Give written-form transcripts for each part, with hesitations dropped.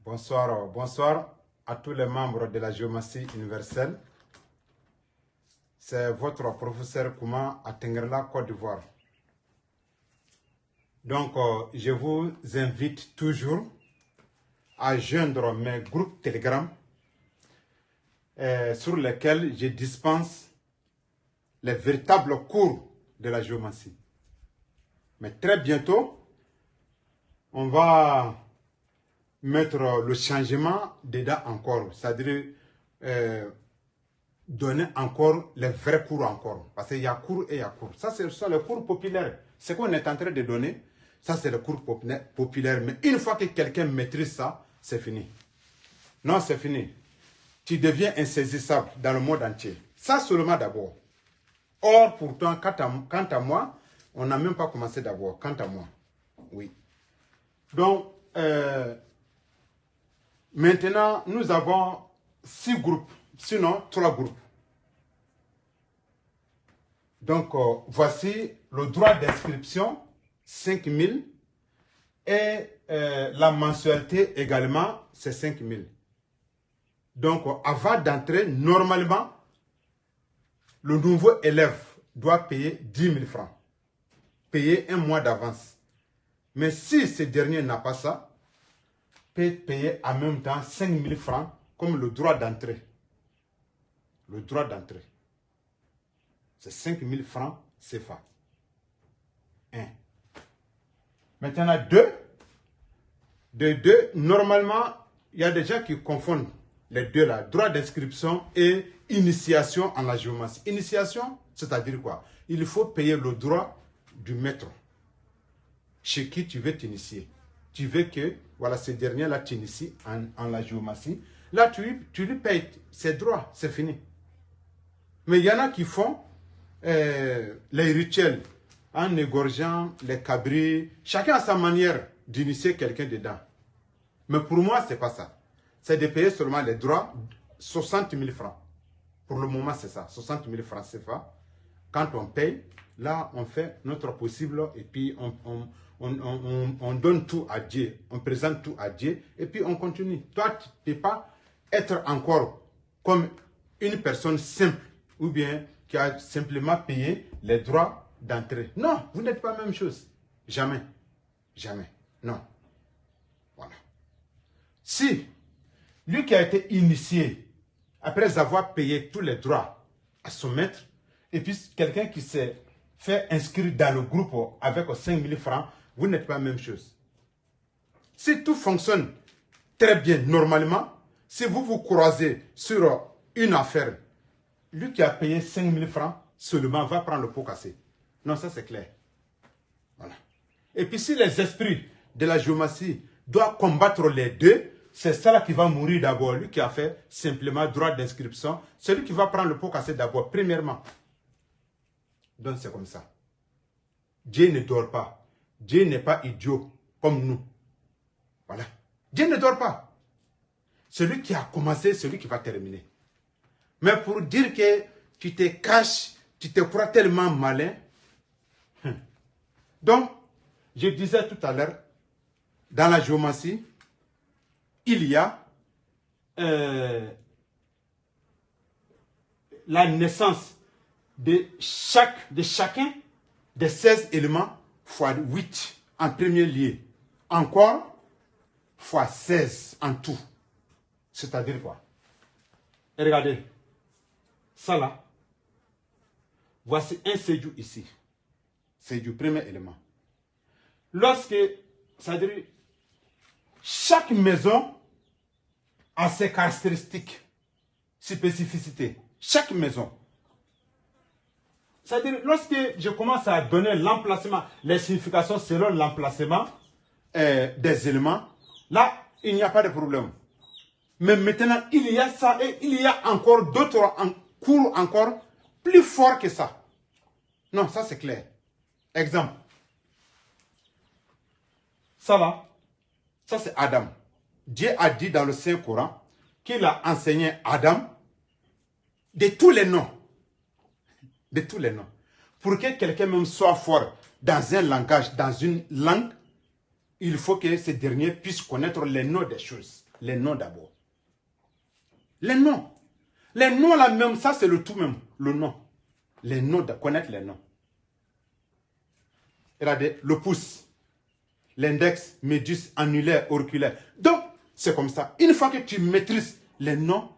Bonsoir, bonsoir à tous les membres de la géométrie universelle. C'est votre professeur Kouma à Tengerla, Côte d'Ivoire. Donc, je vous invite toujours à joindre mes groupes Telegram sur lesquels je dispense les véritables cours de la géométrie. Mais très bientôt, on va mettre le changement dedans encore, c'est-à-dire donner encore les vrais cours encore. Parce qu'il y a cours et il y a cours. Ça, ce sont les cours populaires. Ce qu'on est en train de donner, ça, c'est le cours populaire. Mais une fois que quelqu'un maîtrise ça, c'est fini. Non, c'est fini. Tu deviens insaisissable dans le monde entier. Ça seulement d'abord. Or, pourtant, quant à moi, on n'a même pas commencé d'abord. Quant à moi, oui. Donc, maintenant, nous avons 6 groupes, sinon 3 groupes. Donc, voici le droit d'inscription, 5 000. Et la mensualité également, c'est 5 000. Donc, avant d'entrer, normalement, le nouveau élève doit payer 10 000 francs. Payer un mois d'avance. Mais si ce dernier n'a pas ça, peut payer en même temps 5 000 francs comme le droit d'entrée. Le droit d'entrée. C'est 5 000 francs CFA. 1. Maintenant, 2. De 2, normalement, il y a des gens qui confondent les deux là. Droit d'inscription et initiation en la géométrie. Initiation, c'est-à-dire quoi? Il faut payer le droit du maître chez qui tu veux t'initier. Tu veux que, voilà, ce dernier-là t'initie en la géométrie. Là, tu lui payes ses droits, c'est fini. Mais il y en a qui font les rituels en égorgeant les cabris. Chacun a sa manière d'initier quelqu'un dedans. Mais pour moi, ce n'est pas ça. C'est de payer seulement les droits, 60 000 francs. Pour le moment, c'est ça, 60 000 francs CFA. Quand on paye, là, on fait notre possible et puis on donne tout à Dieu. On présente tout à Dieu et puis on continue. Toi, tu ne peux pas être encore comme une personne simple ou bien qui a simplement payé les droits d'entrée. Non, vous n'êtes pas la même chose. Jamais. Jamais. Non. Voilà. Si lui qui a été initié, après avoir payé tous les droits à son maître, et puis quelqu'un qui s'est fait inscrire dans le groupe avec 5 000 francs, vous n'êtes pas la même chose. Si tout fonctionne très bien, normalement, si vous vous croisez sur une affaire, lui qui a payé 5 000 francs seulement va prendre le pot cassé. Non, ça c'est clair. Voilà. Et puis si les esprits de la géométrie doivent combattre les deux, c'est ça là qui va mourir d'abord. Lui qui a fait simplement droit d'inscription, c'est lui qui va prendre le pot cassé d'abord, premièrement. Donc c'est comme ça. Dieu ne dort pas. Dieu n'est pas idiot comme nous. Voilà. Dieu ne dort pas. Celui qui a commencé, celui qui va terminer. Mais pour dire que tu te caches, tu te crois tellement malin. Donc, je disais tout à l'heure, dans la géométrie, il y a la naissance de chacun des 16 éléments fois 8 en premier lieu. Encore fois 16 en tout. C'est-à-dire quoi? Et regardez, ça là, voici un séjour ici. C'est du premier élément. Lorsque, c'est-à-dire, chaque maison a ses caractéristiques, spécificités. Chaque maison. C'est-à-dire, lorsque je commence à donner l'emplacement, les significations selon l'emplacement des éléments, là, il n'y a pas de problème. Mais maintenant, il y a ça et il y a encore d'autres cours encore plus forts que ça. Non, ça c'est clair. Exemple. Ça là, ça c'est Adam. Dieu a dit dans le Saint-Coran qu'il a enseigné Adam de tous les noms. De tous les noms. Pour que quelqu'un même soit fort dans un langage, dans une langue, il faut que ce dernier puisse connaître les noms des choses. Les noms d'abord. Les noms. Les noms là même, ça c'est le tout même. Le nom. Les noms, connaître les noms. Regardez, le pouce, l'index, médius, annulaire, auriculaire. Donc, c'est comme ça. Une fois que tu maîtrises les noms,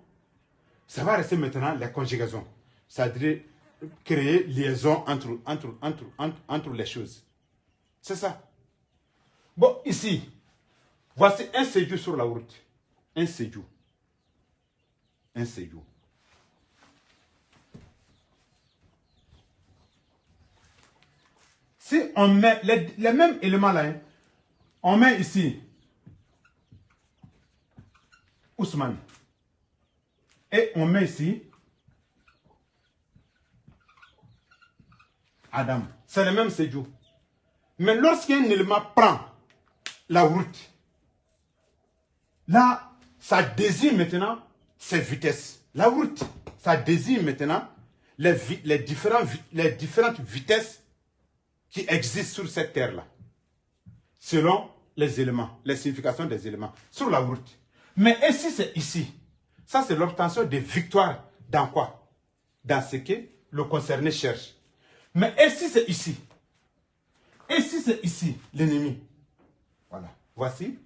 ça va rester maintenant les conjugaisons. C'est-à-dire créer liaison entre les choses. C'est ça. Bon, ici, voici un séjour sur la route. Un séjour. Un séjour. Si on met les mêmes éléments là, hein, on met ici Ousmane. Et on met ici Adam. C'est le même séjour. Mais lorsqu'un élément prend la route, là, ça désigne maintenant ses vitesses. La route, ça désigne maintenant les différentes vitesses qui existent sur cette terre-là, selon les éléments, les significations des éléments, sur la route. Mais ici, c'est ici. Ça, c'est l'obtention de victoires. Dans quoi? Dans ce que le concerné cherche. Mais ici, c'est ici. Ici, c'est ici, l'ennemi. Voilà. Voici.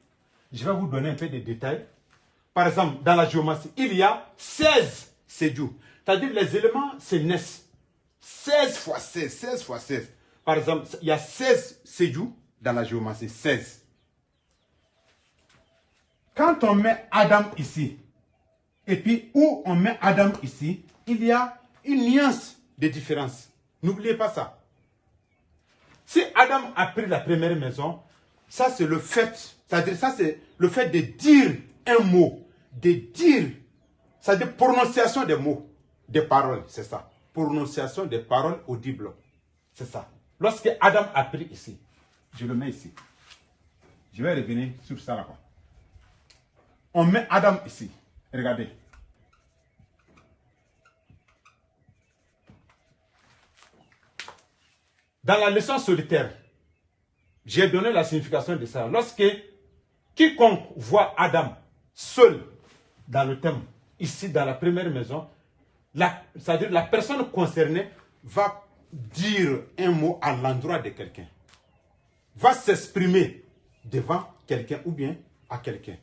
Je vais vous donner un peu de détails. Par exemple, dans la géométrie, il y a 16 séjours. C'est-à-dire les éléments se naissent. 16 fois 16, 16 fois 16. Par exemple, il y a 16 séjours dans la géométrie. 16. Quand on met Adam ici, et puis où on met Adam ici, il y a une nuance de différence. N'oubliez pas ça. Si Adam a pris la première maison, ça c'est le fait, c'est-à-dire ça c'est le fait de dire un mot, de dire, c'est-à-dire prononciation des mots, des paroles, c'est ça. Prononciation des paroles audibles, c'est ça. Lorsque Adam a pris ici, je le mets ici. Je vais revenir sur ça là-bas. On met Adam ici. Regardez. Dans la leçon solitaire, j'ai donné la signification de ça. Lorsque quiconque voit Adam seul dans le thème, ici dans la première maison, c'est-à-dire la personne concernée va dire un mot à l'endroit de quelqu'un. Va s'exprimer devant quelqu'un ou bien à quelqu'un.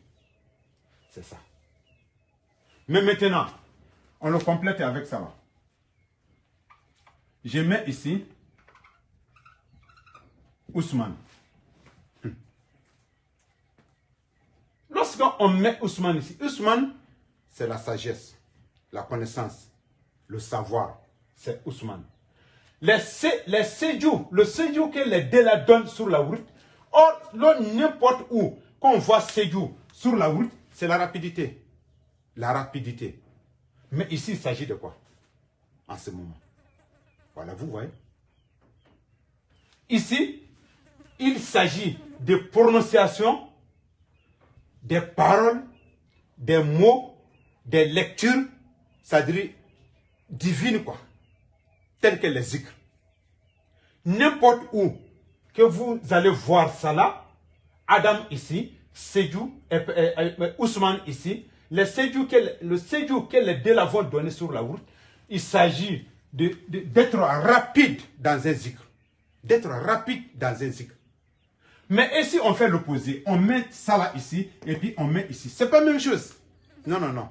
C'est ça. Mais maintenant, on le complète avec ça. Là. Je mets ici Ousmane. Lorsqu'on met Ousmane ici, Ousmane, c'est la sagesse, la connaissance, le savoir. C'est Ousmane. Le séjour que les deux la donnent sur la route, or, n'importe où qu'on voit séjour sur la route, c'est la rapidité. La rapidité. Mais ici, il s'agit de quoi? En ce moment. Voilà, vous voyez. Ici, il s'agit de prononciation, des paroles, des mots, des lectures, c'est-à-dire divines, quoi. Telles que les zikrs. N'importe où que vous allez voir ça là, Adam ici, Sédou, Ousmane ici, le séjour que les deux vont donner sur la route, il s'agit d'être rapide dans un zikr. D'être rapide dans un zikr. Mais ici, on fait l'opposé. On met ça là ici, et puis on met ici. C'est pas la même chose. Non, non, non.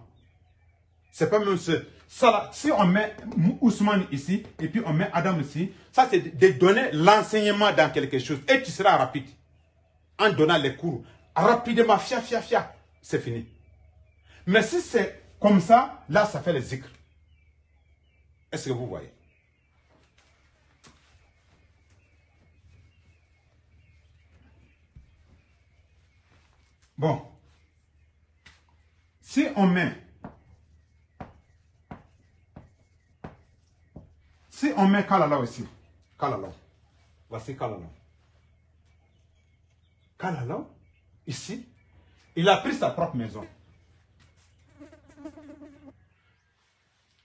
C'est pas la même chose. Ça là, si on met Ousmane ici, et puis on met Adam ici, ça c'est de donner l'enseignement dans quelque chose. Et tu seras rapide. En donnant les cours. Rapidement, fia, c'est fini. Mais si c'est comme ça, là, ça fait les zikr. Est-ce que vous voyez? Bon. Si on met Kalala ici. Kalala. Voici Kalala. Kalala, ici, il a pris sa propre maison.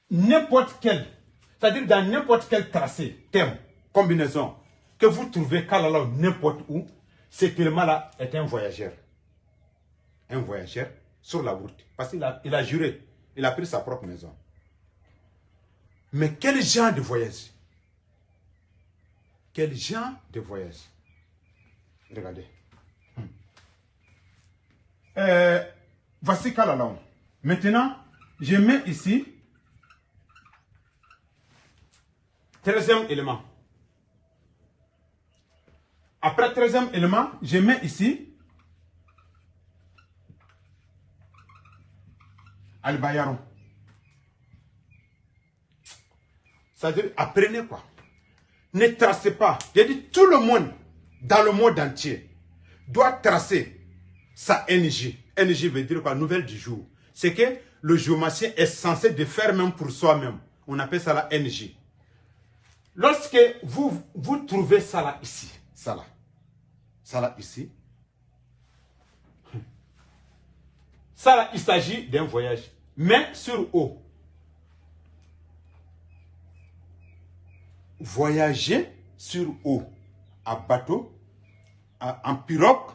N'importe quel, c'est-à-dire dans n'importe quel tracé, thème, combinaison, que vous trouvez Kalala n'importe où, cet élément-là est un voyageur. Un voyageur sur la route. Parce qu'il a juré. Il a pris sa propre maison. Mais quel genre de voyage? Quel genre de voyage? Regardez. Voici Kalalao. Maintenant, je mets ici 13e élément. Après 13e élément, je mets ici Al-Bayaron. C'est-à-dire, apprenez quoi. Ne tracez pas. J'ai dit, tout le monde, dans le monde entier, doit tracer sa NJ. NJ veut dire quoi? Nouvelle du jour. C'est que le géomacien est censé de faire même pour soi-même. On appelle ça la NJ. Lorsque vous trouvez ça là, ici, ça là, ici, ça là, il s'agit d'un voyage, mais sur eau. Voyager sur eau, à bateau, en pirogue,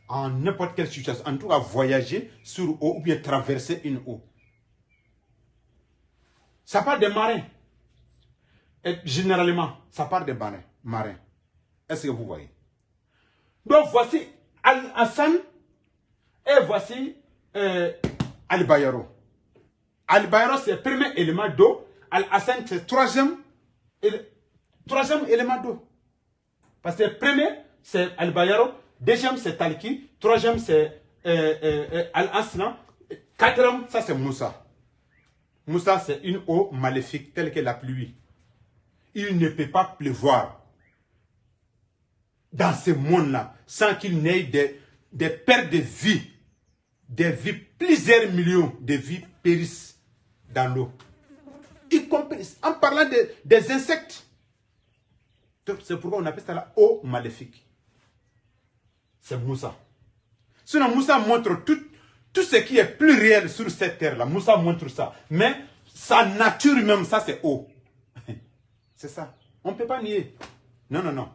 en n'importe quelle situation. En tout cas, voyager sur eau ou bien traverser une eau. Ça part des marins. Et généralement, ça part des marins. Est-ce que vous voyez? Donc, voici Al-Hassan et voici Al-Bayaro. Al-Bayaro, c'est le premier élément d'eau. Al-Hassan, c'est le troisième élément d'eau. Parce que le premier, c'est Al-Bayaro. Deuxième, c'est Talki. Troisième, c'est Al-Aslan. Quatrième, ça, c'est Moussa. Moussa, c'est une eau maléfique, telle que la pluie. Il ne peut pas pleuvoir dans ce monde-là sans qu'il n'ait des pertes de vie. Des vies, plusieurs millions de vies périssent dans l'eau. Y compris en parlant des insectes. C'est pourquoi on appelle ça la eau maléfique. C'est Moussa. Sinon, Moussa montre tout ce qui est plus réel sur cette terre-là. Moussa montre ça. Mais sa nature même, ça c'est eau. C'est ça. On ne peut pas nier. Non, non, non.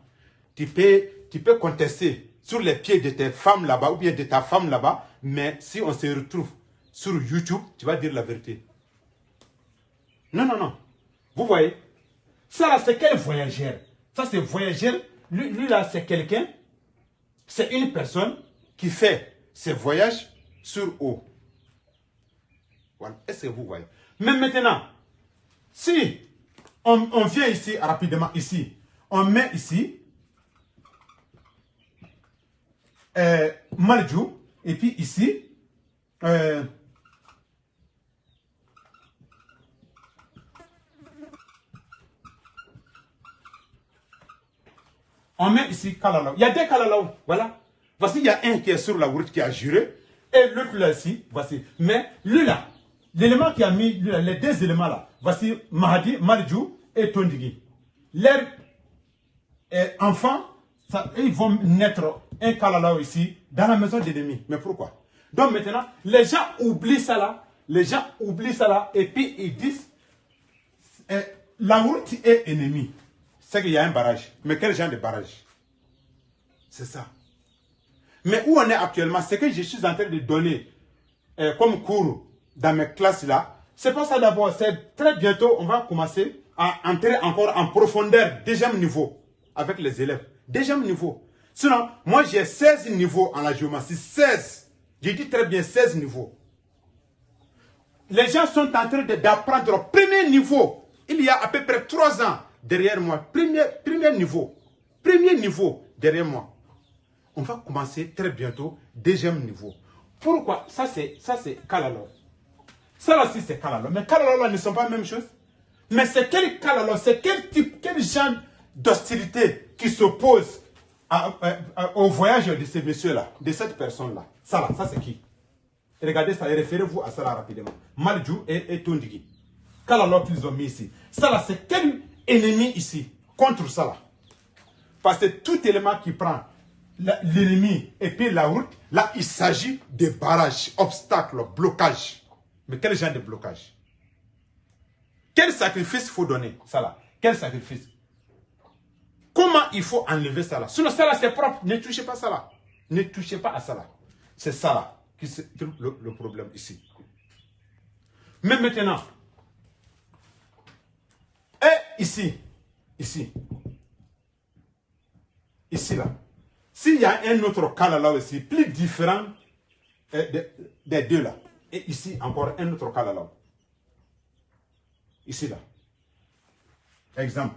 Tu peux contester sur les pieds de tes femmes là-bas ou bien de ta femme là-bas, mais si on se retrouve sur YouTube, tu vas dire la vérité. Non, non, non. Vous voyez? Ça là, c'est quel voyageur? Ça c'est voyageur. Lui là, c'est quelqu'un. C'est une personne qui fait ses voyages sur eau. Voilà. Est-ce que vous voyez? Mais maintenant, si on vient ici rapidement, ici, on met ici Maljou, et puis ici, on met ici Kalalao. Il y a deux Kalalao, voilà. Voici, il y a un qui est sur la route qui a juré, et l'autre là ici, voici. Mais lui là, l'élément qui a mis, lui, là, les deux éléments là, voici Mahdi, Maljou et Tondigi. Leurs enfants, ils vont naître un Kalalao ici, dans la maison de l'ennemi. Mais pourquoi? Donc maintenant, les gens oublient ça là, et puis ils disent, la route est ennemie. C'est qu'il y a un barrage. Mais quel genre de barrage? C'est ça. Mais où on est actuellement, c'est que je suis en train de donner comme cours dans mes classes là. C'est pas ça d'abord, c'est très bientôt, on va commencer à entrer encore en profondeur, deuxième niveau, avec les élèves. Deuxième niveau. Sinon, moi j'ai 16 niveaux en la géométrie. 16. Je dis très bien 16 niveaux. Les gens sont en train d'apprendre au premier niveau. Il y a à peu près 3 ans derrière moi. Premier niveau. Premier niveau derrière moi. On va commencer très bientôt deuxième niveau. Pourquoi? Ça c'est Kalalao. Ça là aussi c'est Kalalao. Mais Kalalao là ne sont pas la même chose. Mais c'est quel Kalalao? C'est quel type, quel genre d'hostilité qui s'oppose au voyage de ces messieurs-là, de cette personne-là? Ça là, ça c'est qui? Regardez ça et référez-vous à ça là rapidement. Maljou et Tondigi. Kalalao qu'ils ont mis ici. Ça là, c'est quel ennemi ici contre ça là? Parce que tout élément qui prend l'ennemi et puis la route, là il s'agit de barrages, obstacles, blocages. Mais quel genre de blocage? Quel sacrifice il faut donner? Ça là. Quel sacrifice? Comment il faut enlever ça là? Sinon ça là c'est propre. Ne touchez pas ça là. Ne touchez pas à ça là. C'est ça là. qui se trouve le problème ici. Mais maintenant, et ici, là, s'il y a un autre cas là aussi, plus différent des deux là, et ici encore un autre cas là, ici là, exemple.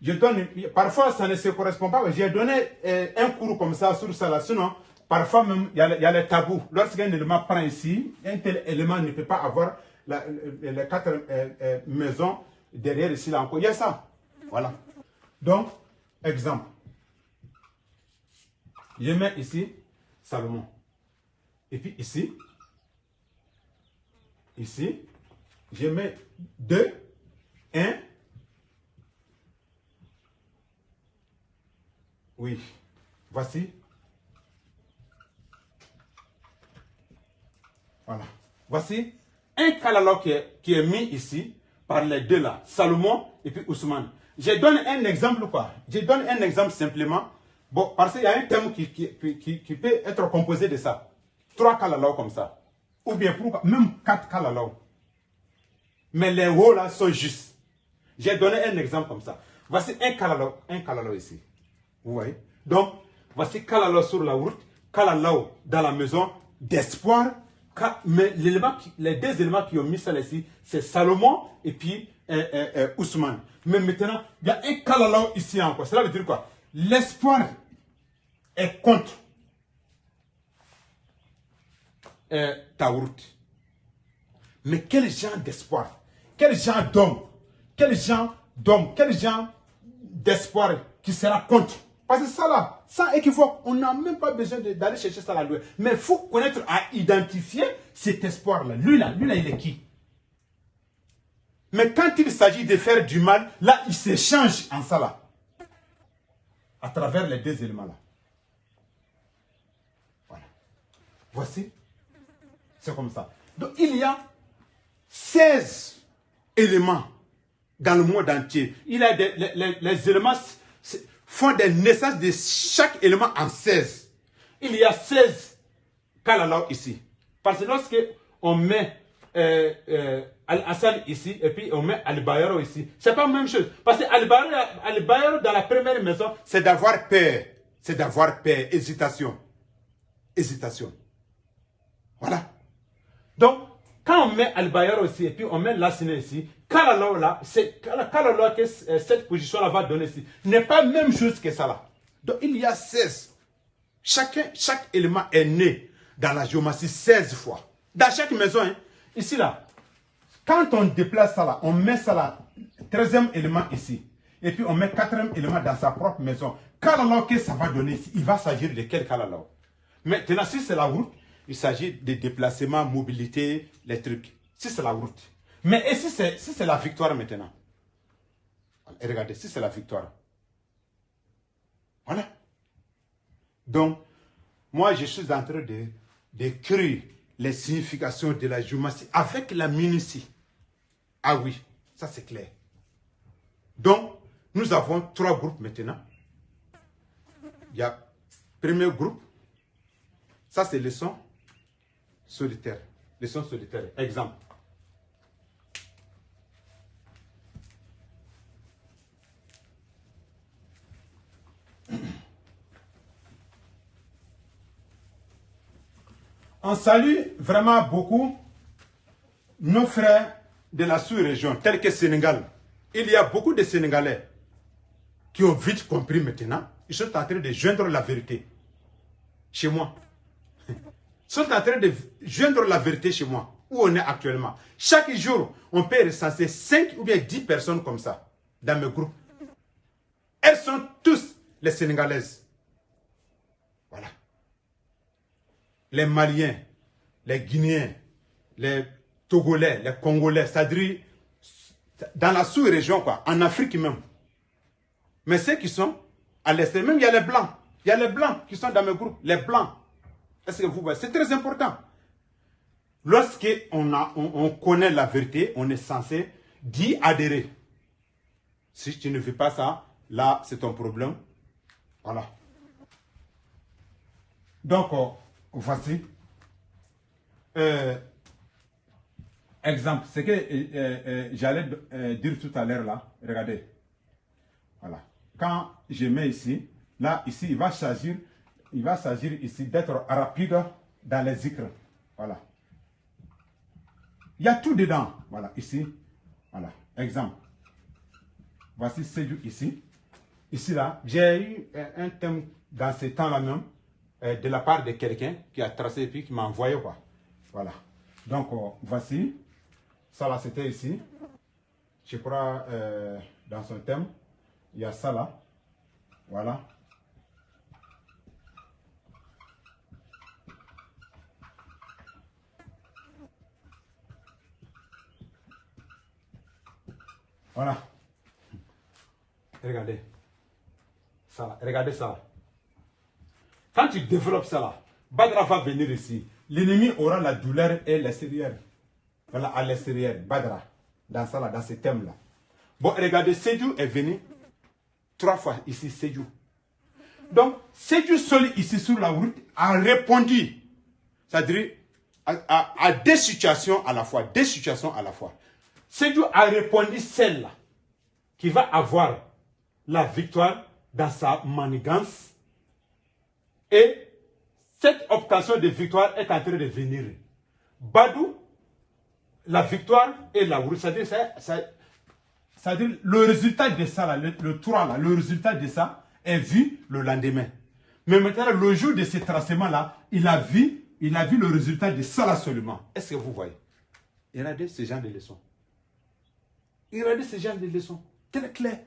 Je donne, parfois ça ne se correspond pas, j'ai donné un cours comme ça sur ça là, sinon parfois même il y a les tabous. Lorsqu'un élément prend ici, un tel élément ne peut pas avoir les quatre maisons derrière ici là encore. Il y a ça. Voilà. Donc, exemple. Je mets ici Salomon. Et puis ici, je mets 2, 1. Oui, voici. Voilà. Voici un catalogue qui est mis ici par les deux là, Salomon et puis Ousmane. Je donne un exemple quoi. Je donne un exemple simplement. Bon, parce qu'il y a un thème qui peut être composé de ça. 3 catalogues comme ça. Ou bien pourquoi même 4 catalogues. Mais les hauts là sont justes. J'ai donné un exemple comme ça. Voici un catalogue ici. Vous voyez? Donc, voici catalogue sur la route, catalogue dans la maison d'espoir. Mais les deux éléments qui ont mis ça ici, c'est Salomon et puis Ousmane. Mais maintenant, il y a un catalogue ici encore. Cela veut dire quoi? L'espoir est contre ta route. Mais quel genre d'espoir? Quel genre d'homme? Quel genre d'espoir qui sera contre? Parce que ça là, sans équivoque, on n'a même pas besoin d'aller chercher ça là. Mais il faut connaître à identifier cet espoir-là. Lui là, il est qui? Mais quand il s'agit de faire du mal, là, il s'échange en ça là. À travers les deux éléments là. Voilà. Voici. C'est comme ça. Donc il y a 16 éléments dans le monde entier. Il y a les éléments font des naissances de chaque élément en 16. Il y a 16 catalogues ici. Parce que lorsque on met Al-Hassan ici et puis on met Al-Bayaro ici, c'est pas la même chose. Parce que Al-Bayaro dans la première maison, c'est d'avoir peur. C'est d'avoir peur, hésitation. Hésitation. Voilà. Donc, quand on met Al-Bayaro ici et puis on met Lassine ici, catalogue là, c'est catalogue que cette position-là va donner ici, n'est pas la même chose que ça là. Donc, il y a 16. Chaque élément est né dans la géométrie 16 fois. Dans chaque maison, hein, ici là, quand on déplace ça là, on met ça là, 13e élément ici, et puis on met 4e élément dans sa propre maison. Catalogue que ça va donner ici, il va s'agir de quel catalogue? Maintenant, si c'est la route, il s'agit de déplacement, mobilité, les trucs. Si c'est la route. Mais et si c'est la victoire maintenant? Et regardez, si c'est la victoire. Voilà. Donc, moi, je suis en train d'écrire les significations de la géométrie avec la minutie. Ah oui, ça c'est clair. Donc, nous avons 3 groupes maintenant. Il y a premier groupe. Ça, c'est leçon solitaire. Leçon solitaire. Exemple. On salue vraiment beaucoup nos frères de la sous-région, tels que Sénégal. Il y a beaucoup de Sénégalais qui ont vite compris maintenant. Ils sont en train de joindre la vérité chez moi. Ils sont en train de joindre la vérité chez moi, où on est actuellement. Chaque jour, on peut recenser 5 ou bien 10 personnes comme ça dans mes groupes. Elles sont tous les Sénégalaises. Voilà. Les Maliens, les Guinéens, les Togolais, les Congolais, c'est-à-dire dans la sous-région, quoi, en Afrique même. Mais ceux qui sont à l'est, même il y a les Blancs. Il y a les Blancs qui sont dans mes groupes, les Blancs. Est-ce que vous voyez? C'est très important. Lorsqu'on connaît la vérité, on est censé d'y adhérer. Si tu ne fais pas ça, là, c'est ton problème. Voilà. Donc, voici. exemple, ce que j'allais dire tout à l'heure là, regardez. Voilà. Quand je mets ici, là, ici, il va s'agir ici d'être rapide dans les zikrs. Voilà. Il y a tout dedans. Voilà, ici. Voilà. Exemple. Voici Sédou ici. Ici, là, j'ai eu un thème dans ce temps-là même, de la part de quelqu'un qui a tracé et puis qui m'a envoyé, quoi. Voilà. Donc, voici. Ça, là, c'était ici. Je crois, dans son thème, il y a ça, là. Voilà. Voilà. Regardez. Ça là. Regardez ça là. Quand tu développes ça là, Badra va venir ici. L'ennemi aura la douleur et l'extérieur. Voilà, à l'extérieur. Badra. Dans ça là, dans ce thème là. Bon, regardez, Sédou est venu 3 fois ici, Sédou. Donc, Sédou seul ici sur la route a répondu. C'est-à-dire à des situations à la fois. Des situations à la fois. Sédou a répondu celle-là qui va avoir la victoire dans sa manigance. Et cette obtention de victoire est en train de venir. Badou, la victoire et la route, c'est-à-dire le résultat de ça, là, le 3, là, le résultat de ça est vu le lendemain. Mais maintenant, le jour de ce tracement-là, il a vu le résultat de ça là seulement. Est-ce que vous voyez? Il y a ce genre de leçons. Il y a ce genre de leçons. Très clair.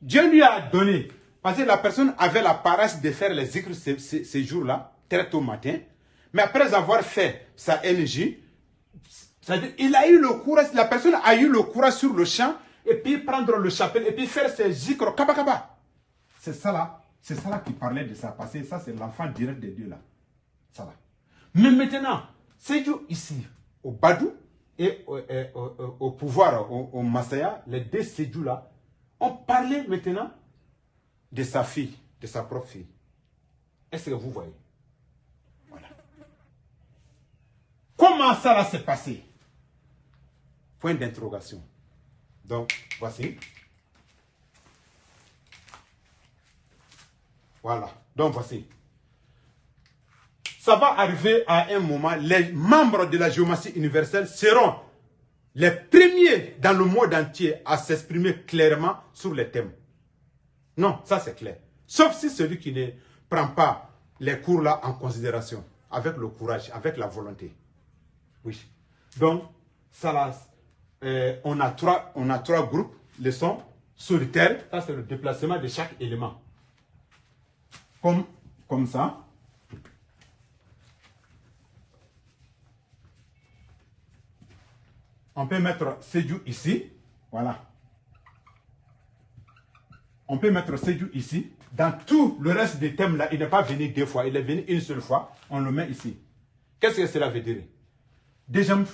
Dieu lui a donné, parce que la personne avait la paresse de faire les zikrs ces jours-là, très tôt matin, mais après avoir fait sa énergie, c'est-à-dire il a eu le courage, la personne a eu le courage sur le champ, et puis prendre le chapelet, et puis faire ses zikrs, kaba kaba. C'est ça là qui parlait de ça, parce que ça c'est l'enfant direct de Dieu là. Ça là. Mais maintenant, c'est Dieu ici, au Badou, et au pouvoir, au Masaya, les deux Sédou là, on parlait maintenant de sa fille, de sa propre fille. Est-ce que vous voyez? Voilà. Comment ça là s'est passé? Point d'interrogation. Donc, voici. Voilà. Donc, voici. Ça va arriver à un moment, les membres de la géométrie universelle seront les premiers dans le monde entier à s'exprimer clairement sur les thèmes. Non, ça c'est clair. Sauf si celui qui ne prend pas les cours là en considération, avec le courage, avec la volonté. Oui. Donc, ça là, on a trois groupes, leçons solitaires. Ça c'est le déplacement de chaque élément. Comme ça. On peut mettre Sédou ici. Voilà. On peut mettre Sédou ici. Dans tout le reste des thèmes là, il n'est pas venu 2 fois. Il est venu une seule fois. On le met ici. Qu'est-ce que cela veut dire? Deuxième,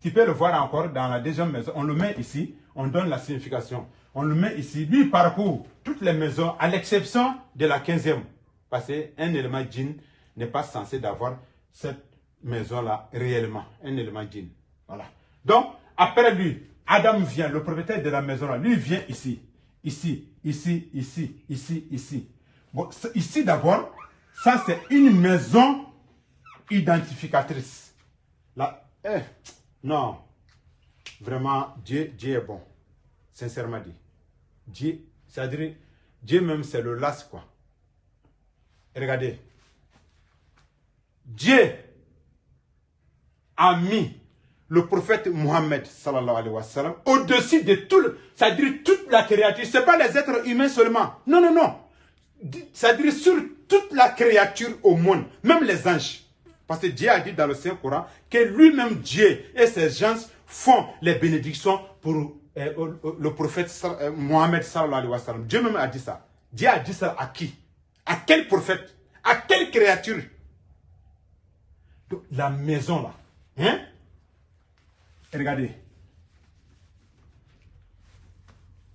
tu peux le voir encore dans la deuxième maison. On le met ici. On donne la signification. On le met ici. Lui, il parcourt toutes les maisons à l'exception de la 15e. Parce qu'un élément djinn n'est pas censé d'avoir cette maison-là réellement. Un élément djinn. Voilà. Donc, après lui, Adam vient, le propriétaire de la maison-là. Lui vient ici. Ici, ici, ici, ici, ici. Bon, ici d'abord, ça c'est une maison identificatrice. Là, non. Vraiment, Dieu est bon. Sincèrement dit. Dieu, c'est-à-dire, Dieu même c'est le las quoi. Et regardez. Dieu a mis le prophète Mohammed sallallahu alayhi wa sallam au-dessus de tout, c'est-à-dire toute la créature. Ce n'est pas les êtres humains seulement. Non, non, non. C'est-à-dire sur toute la créature au monde, même les anges. Parce que Dieu a dit dans le Saint-Coran que lui-même Dieu et ses gens font les bénédictions pour le prophète Mohammed sallallahu alayhi wa sallam. Dieu même a dit ça. Dieu a dit ça à qui? À quel prophète? À quelle créature? Donc, la maison là. Hein? Regardez.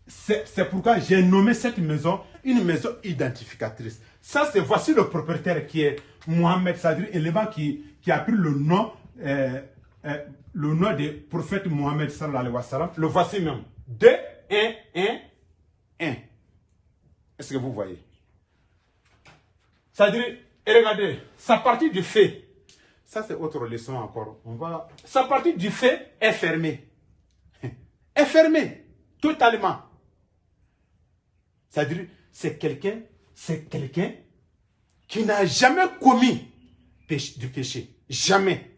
C'est pourquoi j'ai nommé cette maison une maison identificatrice. Ça, c'est voici le propriétaire qui est Mohammed, c'est-à-dire l'élément qui qui a pris le nom du prophète Mohammed sallallahu alayhi wa sallam, le voici même. 2, 1, 1, 1. Est-ce que vous voyez? C'est-à-dire, et regardez, sa partie du fait, ça c'est autre leçon encore. Sa partie du fait est fermée. Est fermée, totalement. C'est-à-dire, c'est quelqu'un qui n'a jamais commis du péché. Jamais.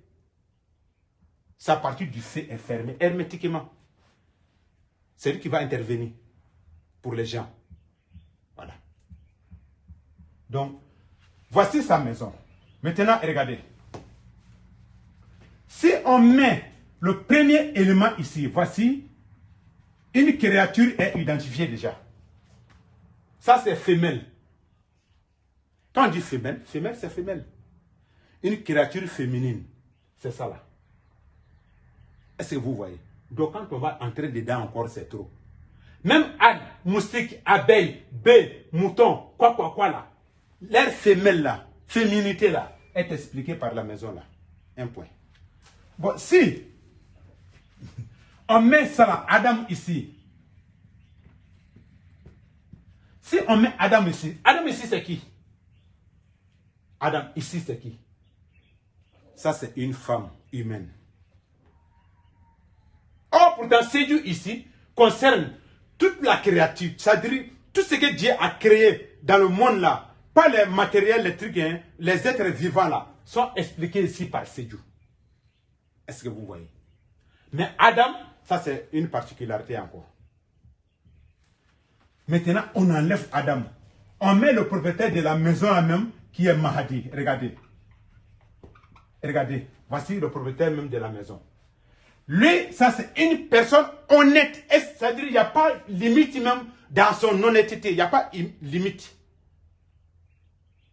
Sa partie du fait est fermée hermétiquement. C'est lui qui va intervenir pour les gens. Voilà. Donc, voici sa maison. Maintenant, regardez. Si on met le premier élément ici, voici, une créature est identifiée déjà. Ça, c'est femelle. Quand on dit femelle, femelle, c'est femelle. Une créature féminine. C'est ça là. Est-ce que vous voyez? Donc, quand on va entrer dedans encore, c'est trop. Même âne, moustique, abeille, bœuf, mouton, quoi là. L'air femelle là, féminité là, est expliquée par la maison là. Un point. Bon, si on met ça là, Adam ici. Si on met Adam ici c'est qui? Adam ici c'est qui? Ça c'est une femme humaine. Or pourtant Sédiou ici concerne toute la créature, c'est-à-dire tout ce que Dieu a créé dans le monde là, pas les matériels, les trucs, hein, les êtres vivants là, sont expliqués ici par Sédiou. Est-ce que vous voyez? Mais Adam, ça c'est une particularité encore. Maintenant, on enlève Adam. On met le propriétaire de la maison là même, qui est Mahdi. Regardez. Regardez. Voici le propriétaire même de la maison. Lui, ça c'est une personne honnête. C'est-à-dire, il n'y a pas limite même dans son honnêteté. Il n'y a pas limite.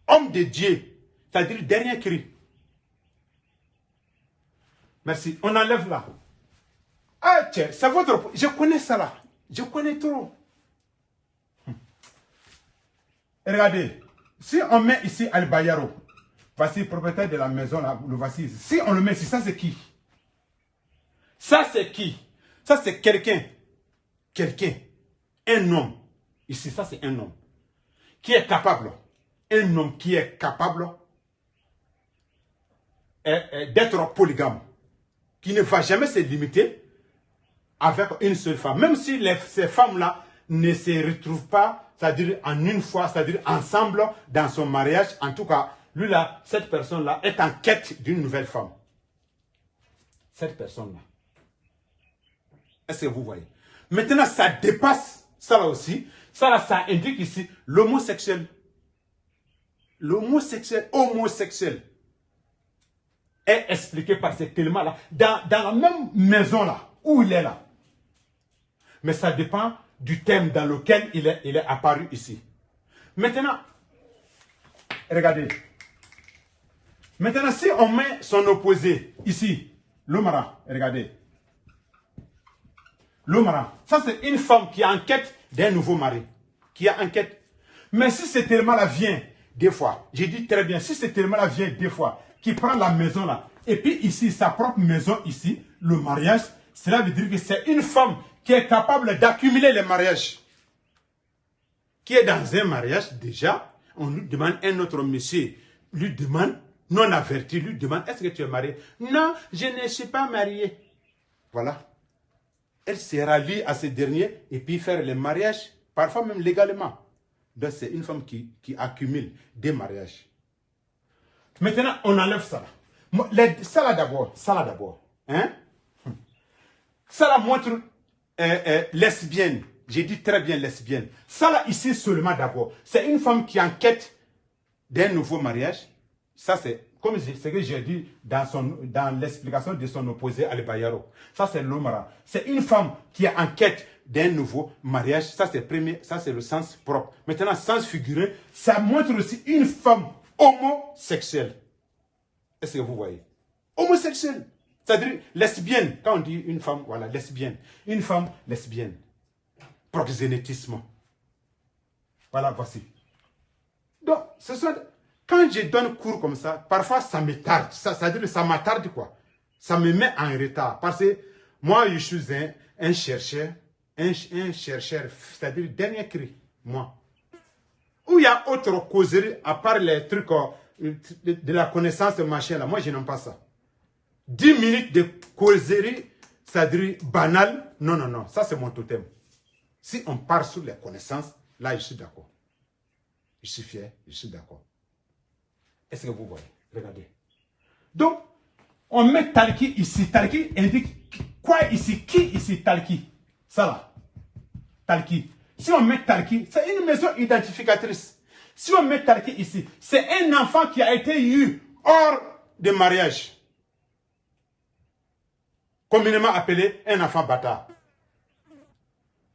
Homme de Dieu. C'est-à-dire, dernier cri. Merci. On enlève là. Ah, tiens, c'est votre... Je connais ça là. Je connais trop. Regardez. Si on met ici Al-Bayaro, voici le propriétaire de la maison là, le voici. Si on le met ici, ça c'est qui? Ça c'est qui? Ça c'est quelqu'un. Quelqu'un. Un homme. Ici, ça c'est un homme. Qui est capable. Un homme qui est capable d'être polygame. Qui ne va jamais se limiter avec une seule femme. Même si ces femmes-là ne se retrouvent pas, c'est-à-dire en une fois, c'est-à-dire ensemble dans son mariage. En tout cas, lui là, cette personne-là est en quête d'une nouvelle femme. Cette personne-là. Est-ce que vous voyez? Maintenant, ça dépasse ça là aussi. Ça là, ça indique ici l'homosexuel. L'homosexuel, homosexuel est expliqué par cet élément-là. Dans la même maison là, où il est là. Mais ça dépend du thème dans lequel il est apparu ici. Maintenant, regardez. Maintenant, si on met son opposé ici, l'Omara, regardez. L'Omara, ça c'est une femme qui est en quête d'un nouveau mari. Qui est en quête. Mais si cet élément-là vient des fois, j'ai dit très bien, si cet élément-là vient des fois, qui prend la maison là, et puis ici, sa propre maison ici, le mariage, cela veut dire que c'est une femme qui est capable d'accumuler les mariages. Qui est dans un mariage déjà, on lui demande, un autre monsieur lui demande, non averti, lui demande, est-ce que tu es marié? Non, je ne suis pas marié. Voilà. Elle se rallie à ce dernier et puis faire les mariages, parfois même légalement. Donc c'est une femme qui accumule des mariages. Maintenant, on enlève ça. Ça là d'abord, hein? Ça là montre lesbienne. J'ai dit très bien lesbienne. Ça là ici seulement d'abord. C'est une femme qui est en quête d'un nouveau mariage. Ça c'est comme ce que j'ai dit dans l'explication de son opposé Al-Bayaro. Ça c'est l'Omara. C'est une femme qui est en quête d'un nouveau mariage. Ça c'est premier, ça c'est le sens propre. Maintenant, sens figuré, ça montre aussi une femme homosexuelle. Est-ce que vous voyez? Homosexuelle. C'est-à-dire lesbienne. Quand on dit une femme, voilà, lesbienne. Une femme lesbienne. Proxénétisme. Voilà, voici. Donc, ce sont Quand je donne cours comme ça, parfois ça me tarde. Ça veut dire que ça m'attarde quoi. Ça me met en retard. Parce que moi, je suis un chercheur, c'est-à-dire dernier cri, moi. Où il y a autre causerie, à part les trucs de la connaissance, machin là, moi je n'aime pas ça. 10 minutes de causerie, c'est-à-dire banal, non, non, non, ça c'est mon totem. Si on part sur les connaissances, là je suis d'accord. Je suis fier, je suis d'accord. Est-ce que vous voyez? Regardez. Donc, on met Talki ici. Talki indique quoi ici? Qui ici? Talki. Ça là. Talki. Si on met Talki, c'est une maison identificatrice. Si on met Talki ici, c'est un enfant qui a été eu hors de mariage. Communément appelé un enfant bâtard.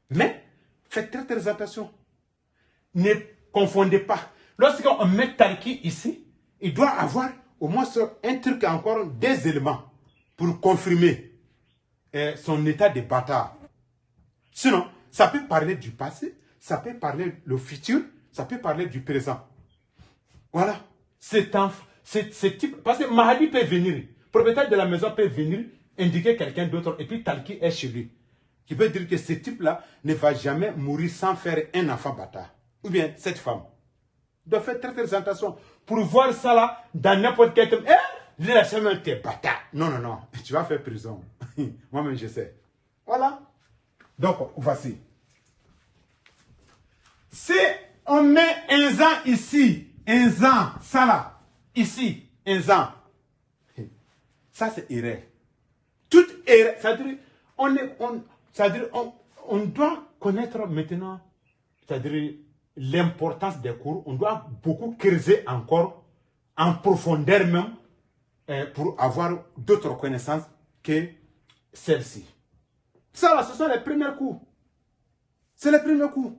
Mais, faites très très attention. Ne confondez pas. Lorsqu'on met Talki ici, il doit avoir au moins un truc encore, des éléments pour confirmer son état de bâtard. Sinon, ça peut parler du passé, ça peut parler du futur, ça peut parler du présent. Voilà. Ce type, parce que Mahadi peut venir, propriétaire de la maison peut venir indiquer quelqu'un d'autre et puis Talki est chez lui. Qui veut dire que ce type-là ne va jamais mourir sans faire un enfant bâtard. Ou bien cette femme. Doit faire très très attention. Pour voir ça là, dans n'importe quel temps, dis la semaine, t'es bâtard. Non, non, non, tu vas faire prison. Moi-même, je sais. Voilà. Donc, voici. Si on met un an ici, un an, ça là, ici, un an, ça c'est erreur. Toute erreur, c'est-à-dire, on doit connaître maintenant, c'est-à-dire, l'importance des cours, on doit beaucoup creuser encore, en profondeur même, pour avoir d'autres connaissances que celles-ci. Ça là, ce sont les premiers cours. C'est les premiers cours.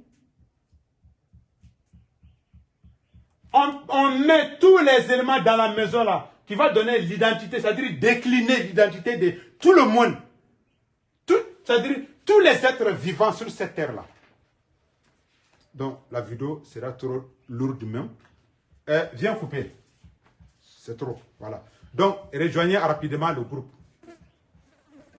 On met tous les éléments dans la maison là, qui va donner l'identité, c'est-à-dire décliner l'identité de tout le monde. C'est-à-dire tous les êtres vivants sur cette terre-là. Donc, la vidéo sera trop lourde même. Viens couper. C'est trop. Voilà. Donc, rejoignez rapidement le groupe.